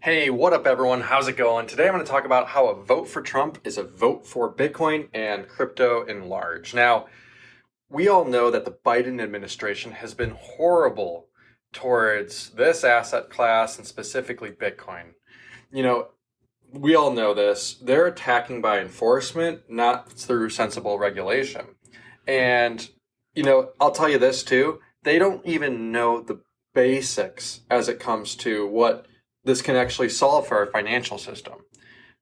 Hey, what up, everyone? How's it going? Today I'm going to talk about how a vote for Trump is a vote for Bitcoin and crypto in large. Now, we all know that the Biden administration has been horrible towards this asset class and specifically Bitcoin. You know, we all know this. They're attacking by enforcement, not through sensible regulation. And, I'll tell you this too. They don't even know the basics as it comes to what this can actually solve for our financial system.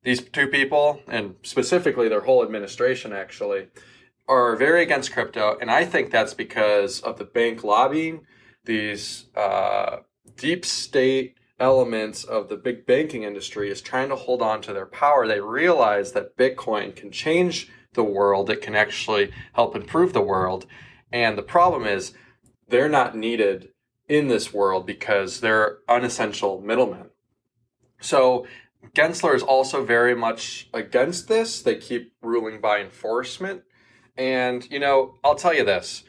These two people, and specifically their whole administration actually, are very against crypto. And I think that's because of the bank lobbying, these deep state elements of the big banking industry is trying to hold on to their power. They realize that Bitcoin can change the world. It can actually help improve the world. And the problem is they're not needed in this world because they're unessential middlemen. So Gensler is also very much against this. They keep ruling by enforcement. And, I'll tell you this.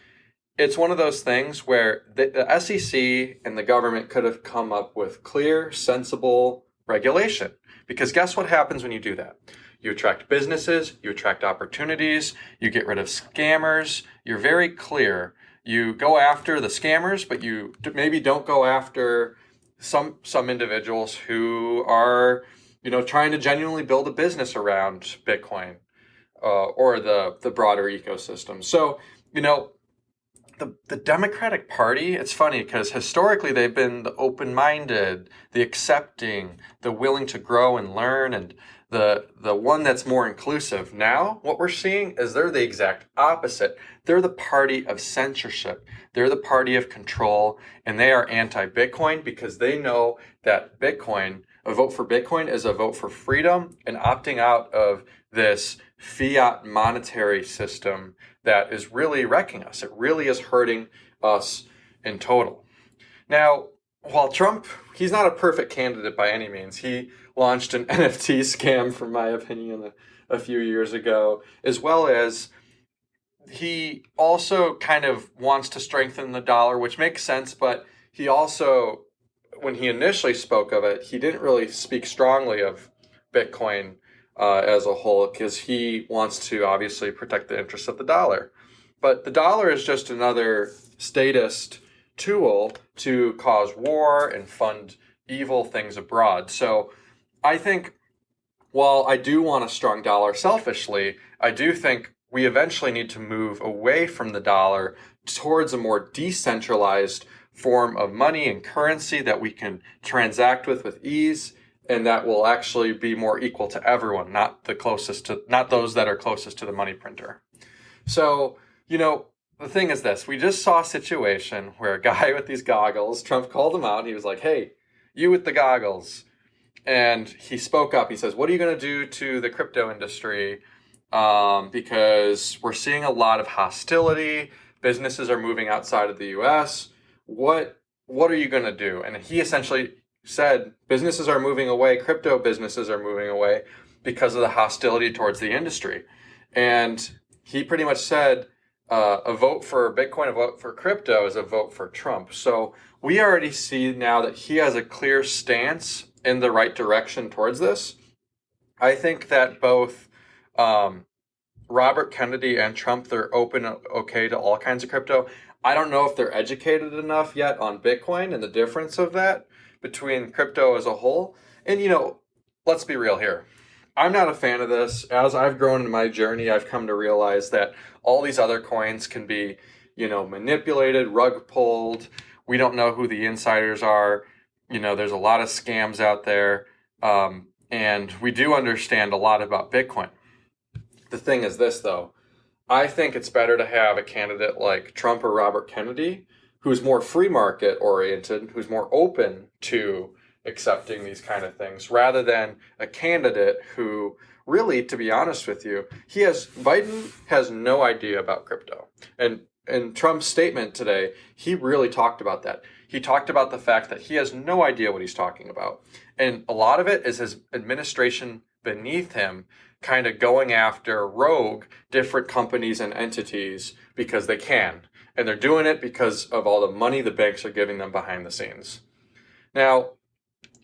It's one of those things where the SEC and the government could have come up with clear, sensible regulation. Because guess what happens when you do that? You attract businesses, you attract opportunities, you get rid of scammers. You're very clear. You go after the scammers, but you maybe don't go after some individuals who are, trying to genuinely build a business around Bitcoin or the broader ecosystem. So, the Democratic Party, it's funny because historically they've been the open-minded, the accepting, the willing to grow and learn, and the one that's more inclusive. Now, what we're seeing is they're the exact opposite. They're the party of censorship. They're the party of control, and they are anti-Bitcoin because they know that a vote for Bitcoin is a vote for freedom and opting out of this fiat monetary system that is really wrecking us. It really is hurting us in total. Now, while Trump, he's not a perfect candidate by any means. He launched an NFT scam, from my opinion, a few years ago, as well as he also kind of wants to strengthen the dollar, which makes sense, but he also, when he initially spoke of it, he didn't really speak strongly of Bitcoin as a whole because he wants to obviously protect the interests of the dollar. But the dollar is just another statist tool to cause war and fund evil things abroad. So I think while I do want a strong dollar selfishly, I do think we eventually need to move away from the dollar towards a more decentralized form of money and currency that we can transact with ease, and that will actually be more equal to everyone, not those that are closest to the money printer. So, the thing is this, we just saw a situation where a guy with these goggles, Trump called him out and he was like, "Hey, you with the goggles." And he spoke up. He says, "What are you going to do to the crypto industry? Because we're seeing a lot of hostility. Businesses are moving outside of the US. What are you going to do?" And he essentially said businesses are moving away, crypto businesses are moving away because of the hostility towards the industry. And he pretty much said a vote for Bitcoin, a vote for crypto is a vote for Trump. So we already see now that he has a clear stance in the right direction towards this. I think that both Robert Kennedy and Trump, they're okay to all kinds of crypto. I don't know if they're educated enough yet on Bitcoin and the difference of that between crypto as a whole. And, let's be real here. I'm not a fan of this. As I've grown in my journey, I've come to realize that all these other coins can be, manipulated, rug pulled. We don't know who the insiders are. There's a lot of scams out there. And we do understand a lot about Bitcoin. The thing is this, though. I think it's better to have a candidate like Trump or Robert Kennedy who's more free market oriented, who's more open to accepting these kind of things, rather than a candidate who really, to be honest with you, Biden has no idea about crypto. And in Trump's statement today, he really talked about that. He talked about the fact that he has no idea what he's talking about. And a lot of it is his administration beneath him kind of going after rogue different companies and entities because they can. And they're doing it because of all the money the banks are giving them behind the scenes. Now,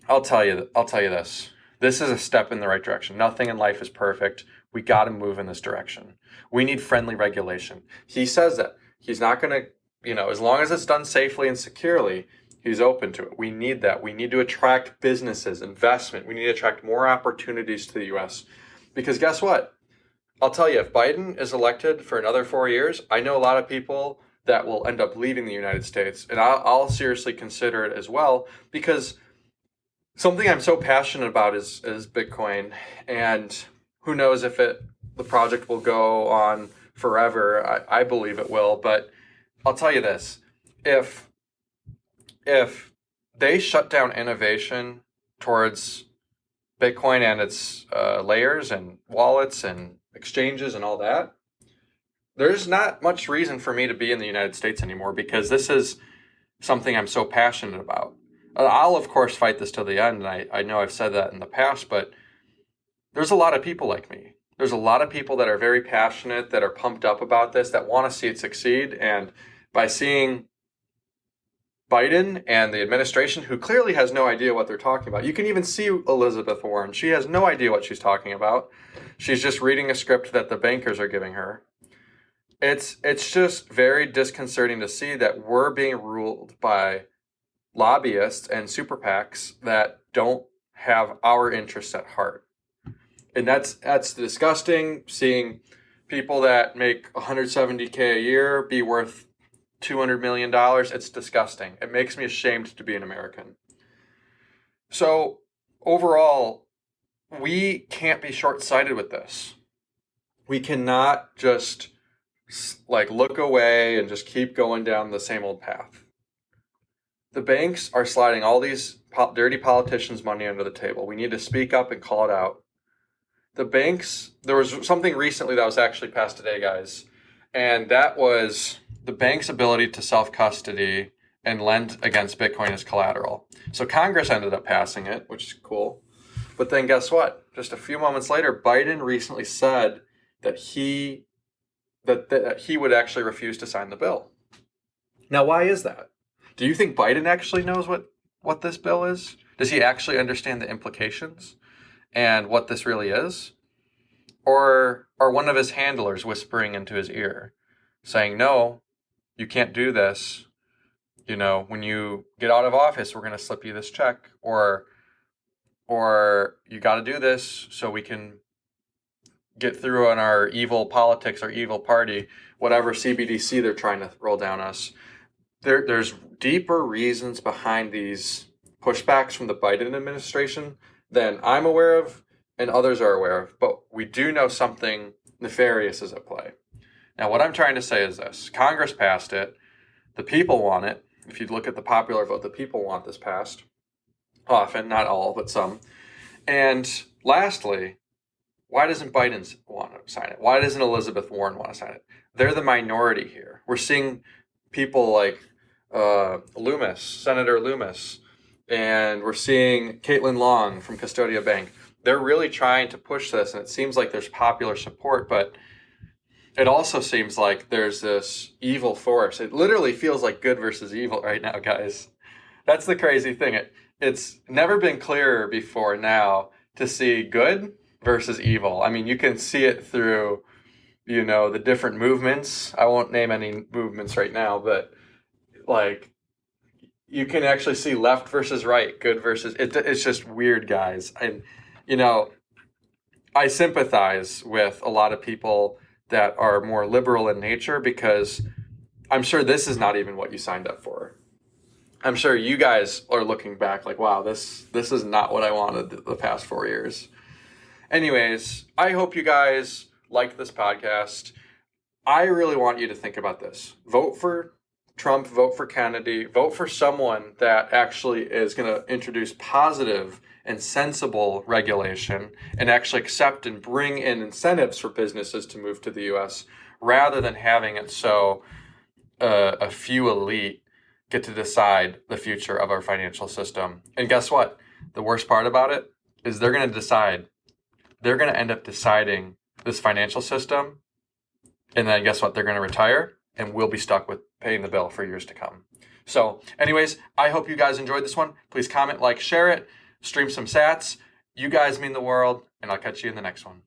I'll tell you this. This is a step in the right direction. Nothing in life is perfect. We got to move in this direction. We need friendly regulation. He says that he's not going to, as long as it's done safely and securely, he's open to it. We need that. We need to attract businesses, investment. We need to attract more opportunities to the U.S. Because guess what? I'll tell you, if Biden is elected for another 4 years, I know a lot of people that will end up leaving the United States. And I'll seriously consider it as well, because something I'm so passionate about is Bitcoin. And who knows if the project will go on forever. I believe it will. But I'll tell you this. If they shut down innovation towards Bitcoin and its layers and wallets and exchanges and all that, there's not much reason for me to be in the United States anymore, because this is something I'm so passionate about. I'll, of course, fight this till the end, and I know I've said that in the past, but there's a lot of people like me. There's a lot of people that are very passionate, that are pumped up about this, that want to see it succeed, and by seeing Biden and the administration, who clearly has no idea what they're talking about. You can even see Elizabeth Warren. She has no idea what she's talking about. She's just reading a script that the bankers are giving her. It's just very disconcerting to see that we're being ruled by lobbyists and super PACs that don't have our interests at heart. And that's disgusting, seeing people that make $170K a year be worth $200 million. It's disgusting. It makes me ashamed to be an American. So overall, we can't be short-sighted with this. We cannot just look away and just keep going down the same old path. The banks are sliding all these dirty politicians' money under the table. We need to speak up and call it out. The banks, there was something recently that was actually passed today, guys, and that was the bank's ability to self-custody and lend against Bitcoin as collateral. So Congress ended up passing it, which is cool. But then guess what? Just a few moments later, Biden recently said that he would actually refuse to sign the bill. Now, why is that? Do you think Biden actually knows what this bill is? Does he actually understand the implications and what this really is? Or are one of his handlers whispering into his ear, saying, no, you can't do this. When you get out of office, we're going to slip you this check. Or you got to do this so we can get through on our evil politics, our evil party, whatever CBDC they're trying to roll down us. There's deeper reasons behind these pushbacks from the Biden administration than I'm aware of and others are aware of. But we do know something nefarious is at play. Now, what I'm trying to say is this. Congress passed it. The people want it. If you look at the popular vote, the people want this passed. Often, not all, but some. And lastly, why doesn't Biden want to sign it? Why doesn't Elizabeth Warren want to sign it? They're the minority here. We're seeing people like Senator Loomis, and we're seeing Caitlin Long from Custodia Bank. They're really trying to push this, and it seems like there's popular support, but it also seems like there's this evil force. It literally feels like good versus evil right now, guys. That's the crazy thing. It's never been clearer before now to see good versus evil. I mean, you can see it through, the different movements. I won't name any movements right now, but you can actually see left versus right, good versus, it's just weird, guys. And, I sympathize with a lot of people that are more liberal in nature, because I'm sure this is not even what you signed up for. I'm sure you guys are looking back like, wow, this is not what I wanted the past 4 years. Anyways, I hope you guys liked this podcast. I really want you to think about this. Vote for Trump, vote for Kennedy, vote for someone that actually is going to introduce positive and sensible regulation and actually accept and bring in incentives for businesses to move to the U.S. rather than having it so a few elite get to decide the future of our financial system. And guess what? The worst part about it is they're going to end up deciding this financial system, and then guess what? They're going to retire, and we'll be stuck with paying the bill for years to come. So anyways, I hope you guys enjoyed this one. Please comment, like, share it. stream some sats. You guys mean the world, and I'll catch you in the next one.